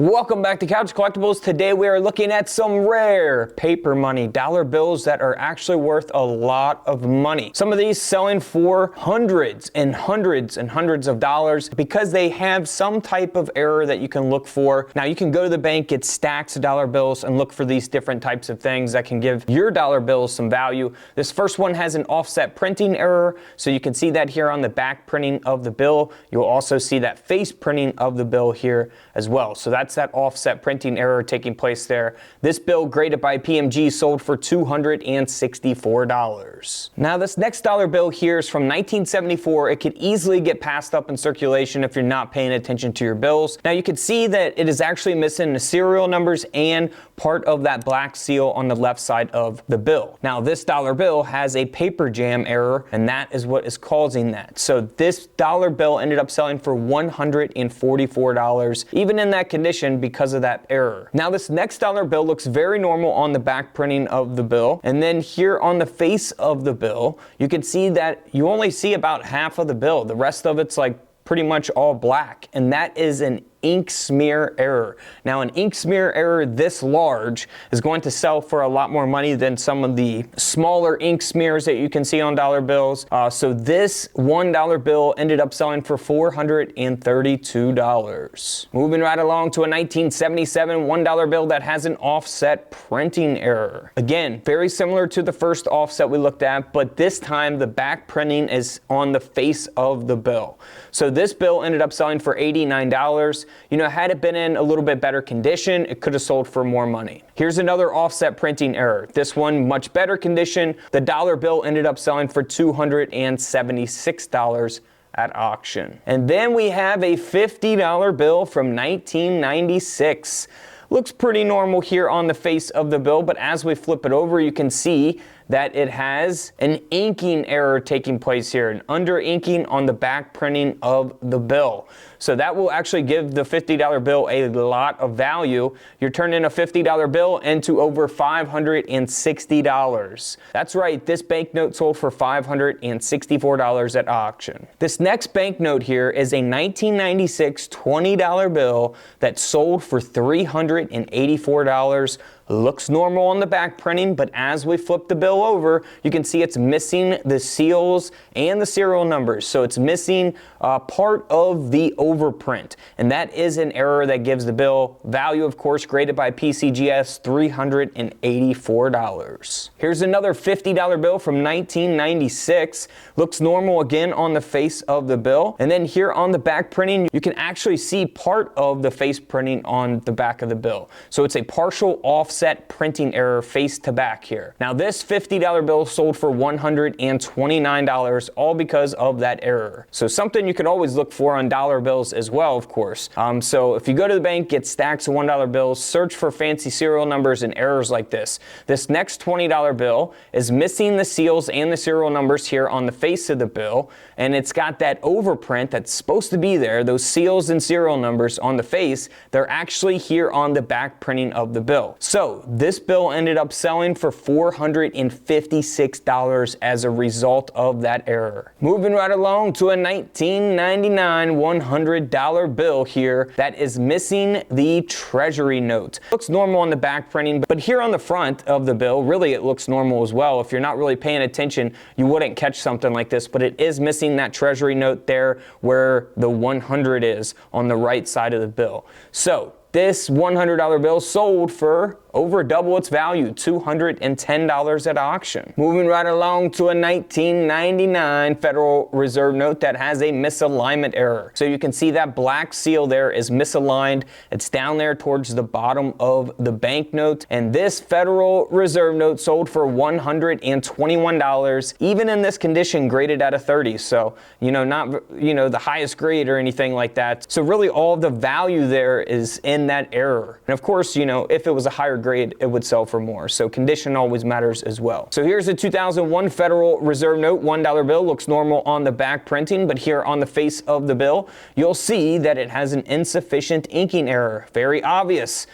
Welcome back to Couch Collectibles. Today we are looking at some rare paper money dollar bills that are actually worth a lot of money. Some of these selling for hundreds and hundreds and hundreds of dollars because they have some type of error that you can look for. Now you can go to the bank, get stacks of dollar bills and look for these different types of things that can give your dollar bills some value. This first one has an offset printing error, so you can see that here on the back printing of the bill. You'll also see that face printing of the bill here as well. So that's that offset printing error taking place there. This bill, graded by PMG, sold for $264. Now this next dollar bill here is from 1974. It could easily get passed up in circulation if you're not paying attention to your bills. Now you can see that it is actually missing the serial numbers and part of that black seal on the left side of the bill. Now this dollar bill has a paper jam error, and that is what is causing that. So this dollar bill ended up selling for $144, even in that condition, because of that error. Now this next dollar bill looks very normal on the back printing of the bill, and then here on the face of the bill you can see that you only see about half of the bill. The rest of it's like pretty much all black, and that is an ink smear error. Now an ink smear error this large is going to sell for a lot more money than some of the smaller ink smears that you can see on dollar bills. So this $1 bill ended up selling for $432. Moving right along to a 1977 $1 bill that has an offset printing error. Again, very similar to the first offset we looked at, but this time the back printing is on the face of the bill. So this bill ended up selling for $89. You know, had it been in a little bit better condition, it could have sold for more money. Here's another offset printing error. This one, much better condition. The dollar bill ended up selling for $276 at auction. And then we have a $50 bill from 1996. Looks pretty normal here on the face of the bill, but as we flip it over, you can see that it has an inking error taking place here, an under inking on the back printing of the bill. So that will actually give the $50 bill a lot of value. You're turning a $50 bill into over $560. That's right, this banknote sold for $564 at auction. This next banknote here is a 1996 $20 bill that sold for $384. Looks normal on the back printing, but as we flip the bill over, you can see it's missing the seals and the serial numbers. So it's missing part of the overprint, and that is an error that gives the bill value, of course, graded by PCGS, $384. Here's another $50 bill from 1996. Looks normal again on the face of the bill, and then here on the back printing, you can actually see part of the face printing on the back of the bill. So it's a partial offset printing error face to back here. Now this $50 bill sold for $129, all because of that error. So something you can always look for on dollar bills as well, of course. So if you go to the bank, get stacks of $1 bills, search for fancy serial numbers and errors like this. This next $20 bill is missing the seals and the serial numbers here on the face of the bill, and it's got that overprint that's supposed to be there. Those seals and serial numbers on the face, they're actually here on the back printing of the bill. So this bill ended up selling for $456 as a result of that error. Moving right along to a 1999 $100 bill here that is missing the treasury note. Looks normal on the back printing, but here on the front of the bill, really it looks normal as well. If you're not really paying attention, you wouldn't catch something like this, but it is missing that treasury note there where the 100 is on the right side of the bill. So this $100 bill sold for over double its value, $210 at auction. Moving right along to a 1999 Federal Reserve note that has a misalignment error. So you can see that black seal there is misaligned. It's down there towards the bottom of the banknote. And this Federal Reserve note sold for $121, even in this condition, graded at a 30. So, not, the highest grade or anything like that. So really all the value there is in that error. And of course, if it was a higher grade, it would sell for more. So condition always matters as well. So here's a 2001 Federal Reserve note $1 bill. Looks normal on the back printing, but here on the face of the bill, you'll see that it has an insufficient inking error. Very obvious.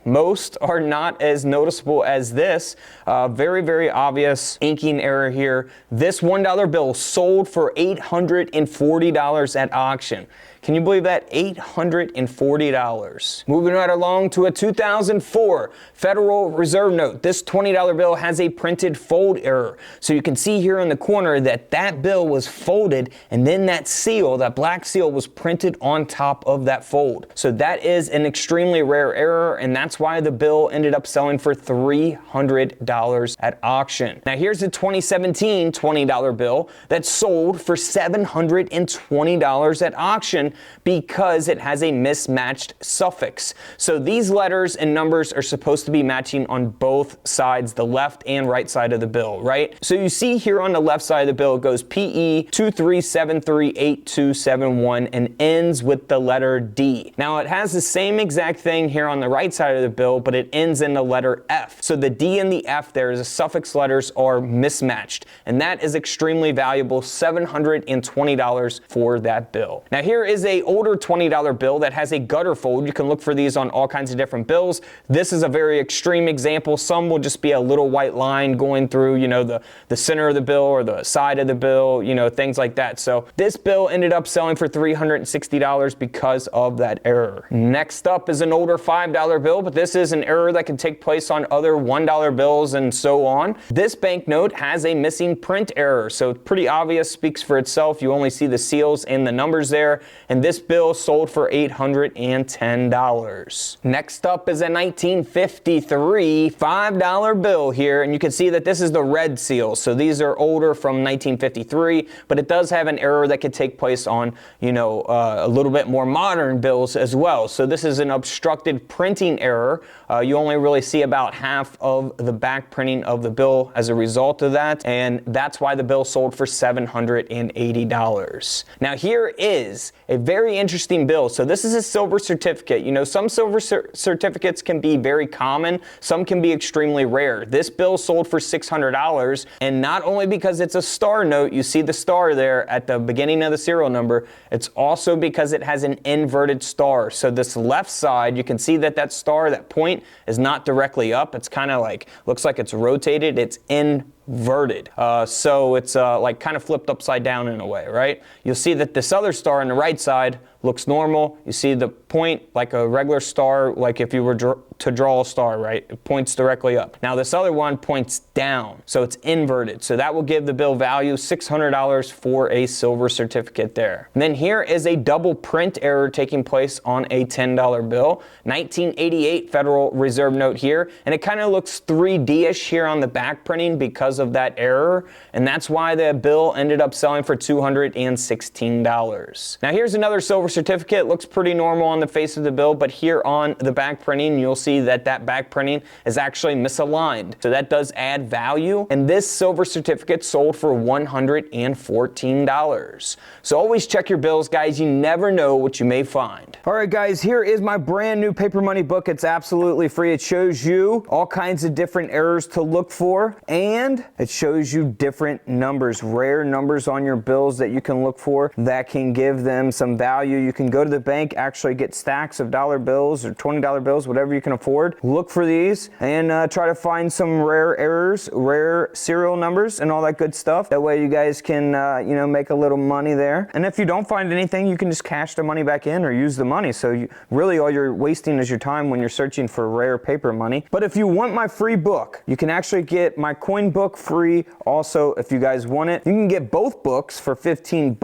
Most are not as noticeable as this. Very, very obvious inking error here. This $1 bill sold for $840 at auction. Can you believe that? $840. Moving right along to a 2004 Federal Reserve note. This $20 bill has a printed fold error. So you can see here in the corner that that bill was folded, and then that seal, that black seal, was printed on top of that fold. So that is an extremely rare error, and that's why the bill ended up selling for $300 at auction. Now here's the 2017 $20 bill that sold for $720 at auction because it has a mismatched suffix. So these letters and numbers are supposed to be matching on both sides, the left and right side of the bill, right? So you see here on the left side of the bill, it goes PE 23738271 and ends with the letter D. Now it has the same exact thing here on the right side of the bill, but it ends in the letter F. So the D and the F there, the suffix letters are mismatched, and that is extremely valuable, $720 for that bill. Now here is a older $20 bill that has a gutter fold. You can look for these on all kinds of different bills. This is a very extreme example. Some will just be a little white line going through, you know, the center of the bill or the side of the bill, you know, things like that. So this bill ended up selling for $360 because of that error. Next up is an older $5 bill, but this is an error that can take place on other $1 bills and so on. This banknote has a missing print error, so pretty obvious, speaks for itself. You only see the seals and the numbers there, and this bill sold for $810. Next up is a 1953 $5 bill here, and you can see that this is the red seal. So these are older from 1953, but it does have an error that could take place on, you know, a little bit more modern bills as well. So this is an obstructed printing error. You only really see about half of the back printing of the bill as a result of that, and that's why the bill sold for $780. Now here is a very interesting bill. So this is a silver certificate. You know, some silver certificates can be very common, some can be extremely rare. This bill sold for $600, and not only because it's a star note, you see the star there at the beginning of the serial number, it's also because it has an inverted star. So this left side, you can see that that star, that point, is not directly up. It's kind of like, looks like it's rotated, it's inverted. So it's like kind of flipped upside down in a way, right? You'll see that this other star on the right side looks normal. You see the point like a regular star, like if you were to draw a star, right? It points directly up. Now this other one points down, so it's inverted. So that will give the bill value $600 for a silver certificate there. And then here is a double print error taking place on a $10 bill. 1988 Federal Reserve note here, and it kind of looks 3D-ish here on the back printing because of that error, and that's why the bill ended up selling for $216. Now here's another silver certificate. Looks pretty normal on the face of the bill, but here on the back printing, you'll see that that back printing is actually misaligned. So that does add value, and this silver certificate sold for $114. So always check your bills, guys. You never know what you may find. All right, guys, here is my brand new paper money book. It's absolutely free. It shows you all kinds of different errors to look for, and it shows you different numbers, rare numbers on your bills that you can look for that can give them some value. You can go to the bank, actually get stacks of dollar bills or $20 bills, whatever you can afford. Look for these and try to find some rare errors, rare serial numbers, and all that good stuff. That way you guys can, you know, make a little money there. And if you don't find anything, you can just cash the money back in or use the money. So really all you're wasting is your time when you're searching for rare paper money. But if you want my free book, you can actually get my coin book free. Also, if you guys want it, you can get both books for $15.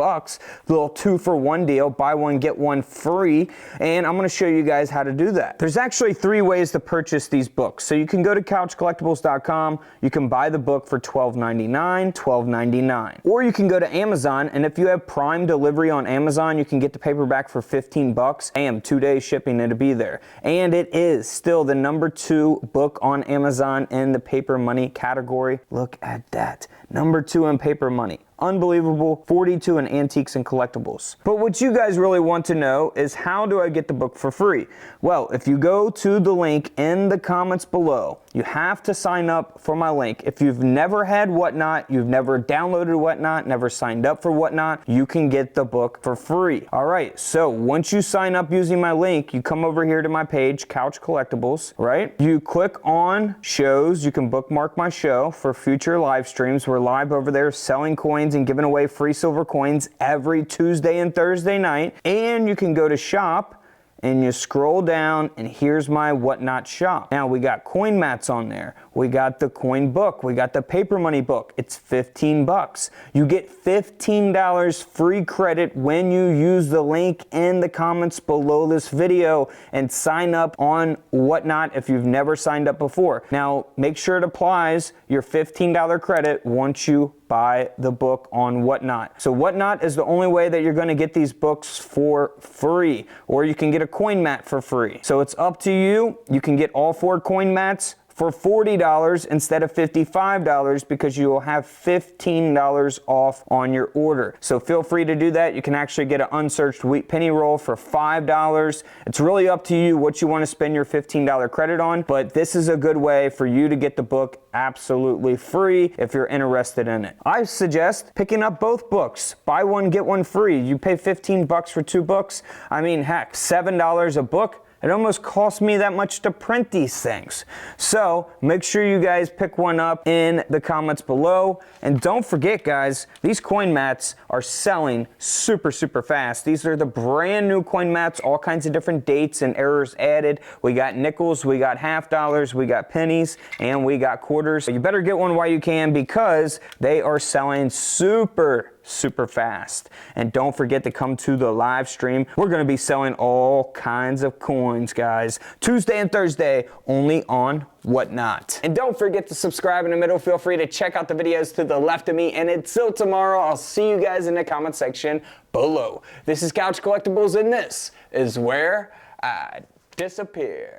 Little 2-for-1 deal. Buy one, get one free. And I'm going to show you guys how to do that. There's actually 3 ways to purchase these books. So you can go to couchcollectibles.com. You can buy the book for $12.99. Or you can go to Amazon, and if you have Prime delivery on Amazon, you can get the paperback for $15. And 2-day shipping, it'll be there. And it is still the #2 book on Amazon in the paper money category. Look at that. #2 in paper money. Unbelievable. 42 in antiques and collectibles. But what you guys really want to know is, how do I get the book for free? Well, if you go to the link in the comments below, you have to sign up for my link. If you've never had Whatnot, you've never downloaded Whatnot, never signed up for Whatnot, you can get the book for free. All right, so once you sign up using my link, you come over here to my page, Couch Collectibles, right? You click on shows. You can bookmark my show for future live streams. We're live over there selling coins coins and giving away free silver coins every Tuesday and Thursday night. And you can go to shop and you scroll down and here's my Whatnot shop. Now we got coin mats on there. We got the coin book. We got the paper money book. It's 15 bucks. You get $15 free credit when you use the link in the comments below this video and sign up on Whatnot if you've never signed up before. Now make sure it applies your $15 credit once you buy the book on Whatnot. So Whatnot is the only way that you're going to get these books for free, or you can get a coin mat for free. So it's up to you. You can get all 4 coin mats for $40 instead of $55 because you will have $15 off on your order. So feel free to do that. You can actually get an unsearched wheat penny roll for $5. It's really up to you what you want to spend your $15 credit on, but this is a good way for you to get the book absolutely free if you're interested in it. I suggest picking up both books. Buy one, get one free. You pay 15 bucks for 2 books. I mean, heck, $7 a book. It almost cost me that much to print these things. So make sure you guys pick one up in the comments below. And don't forget, guys, these coin mats are selling super fast. These are the brand new coin mats, all kinds of different dates and errors added. We got nickels, we got half dollars, we got pennies, and we got quarters. So you better get one while you can because they are selling super fast. And don't forget to come to the live stream. We're going to be selling all kinds of coins, guys. Tuesday and Thursday, only on Whatnot. And don't forget to subscribe in the middle. Feel free to check out the videos to the left of me. And until tomorrow, I'll see you guys in the comment section below. This is Couch Collectibles, and this is where I disappear.